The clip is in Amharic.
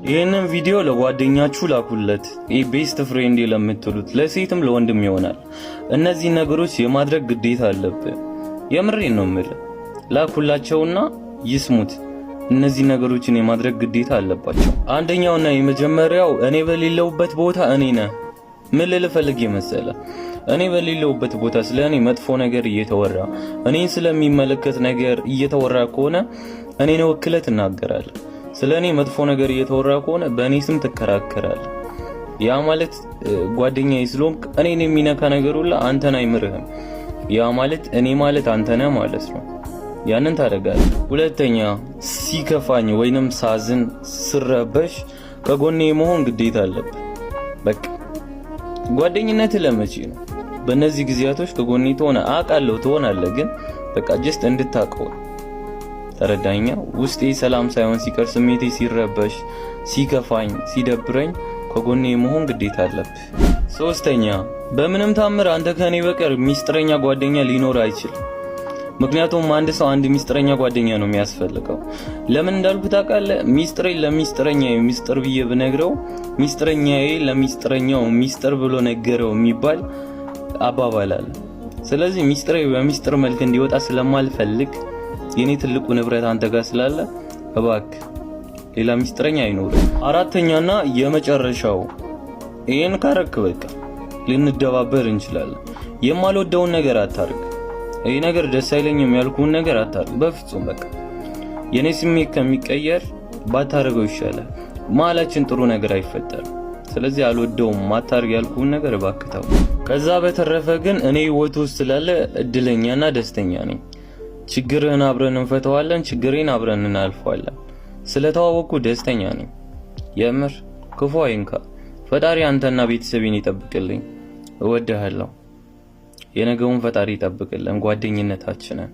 ይሄንን ቪዲዮ ለጓደኛችሁ ላኩለት። ቤስት ፍሬንድ ለምትሉት ለሴትም ለወንድም ይሆናል። እነዚህ ነገሮች የማድረግ ግዴታ አለብህ። የምሬን ነው የምልህ። ላኩላቸውና ይስሙት። እነዚህ ነገሮችን የማድረግ ግዴታ አለባቸው። አንደኛውና የመጀመሪያው እኔ በሌለውበት ቦታ እኔ ነህ። ምን ልፈልግ መሰለ? እኔ በሌለውበት ቦታ ስለኔ መጥፎ ነገር እየተወራ እኔን ስለሚመለከት ነገር እየተወራ ከሆነ እኔን ወክለህ ትናገራለህ። ስለኔ መጥፎ ነገር እየተወራ ከሆነ በእኔ ስም ትከራከራለህ። ያ ማለት ጓደኛዬ ስለሆንክ እኔን የሚነካ ነገር ሁሉ አንተን አይምርህም። ያ ማለት እኔ ማለት አንተ ነህ ማለት ነው። ያንን ታደርጋለህ። ሁለተኛ ሲከፋኝ ወይንም ሳዝን ስረበሽ ከጎኔ መሆን ግዴታ አለብህ። በቃ ጓደኝነት ለመቼ ነው? በእነዚህ ጊዜያቶች ከጎኔ ትሆናለህ፣ ግን በቃ ጀስት እንድታውቀው ተረዳኛ። ውስጤ ሰላም ሳይሆን ሲቀር ስሜቴ ሲረበሽ፣ ሲከፋኝ፣ ሲደብረኝ ከጎኔ መሆን ግዴታ አለብህ። ሶስተኛ በምንም ታምር አንተ ከኔ በቀር ሚስጥረኛ ጓደኛ ሊኖር አይችልም። ምክንያቱም አንድ ሰው አንድ ሚስጥረኛ ጓደኛ ነው የሚያስፈልገው። ለምን እንዳልኩ ታውቃለህ? ሚስጥሬን ለሚስጥረኛዬ ሚስጥር ብዬ ብነግረው ሚስጥረኛዬ ለሚስጥረኛው ሚስጥር ብሎ ነገረው የሚባል አባባል አለ። ስለዚህ ሚስጥሬ በሚስጥር መልክ እንዲወጣ ስለማልፈልግ የኔ ትልቁ ንብረት አንተ ጋር ስላለ እባክህ ሌላ ሚስጥረኛ አይኖርም። አራተኛና የመጨረሻው ይሄን ካረክ በቃ ልንደባበር እንችላለን። የማልወደውን ነገር አታርግ። ይሄ ነገር ደስ አይለኝም ያልኩን ነገር አታርግ በፍጹም። በቃ የኔ ስሜት ከሚቀየር ባታረገው ይሻላል። መሀላችን ጥሩ ነገር አይፈጠርም። ስለዚህ አልወደውም ማታርግ ያልኩን ነገር ባክተው። ከዛ በተረፈ ግን እኔ ህይወት ውስጥ ስላለ እድለኛና ደስተኛ ነኝ። ችግርህን አብረን እንፈታዋለን፣ ችግሬን አብረን እናልፈዋለን። ስለተዋወቅኩ ደስተኛ ነኝ። የምር ክፉ አይንካ። ፈጣሪ አንተና ቤተሰቤን ይጠብቅልኝ። እወድሃለሁ። የነገውን ፈጣሪ ይጠብቅልን ጓደኝነታችንን።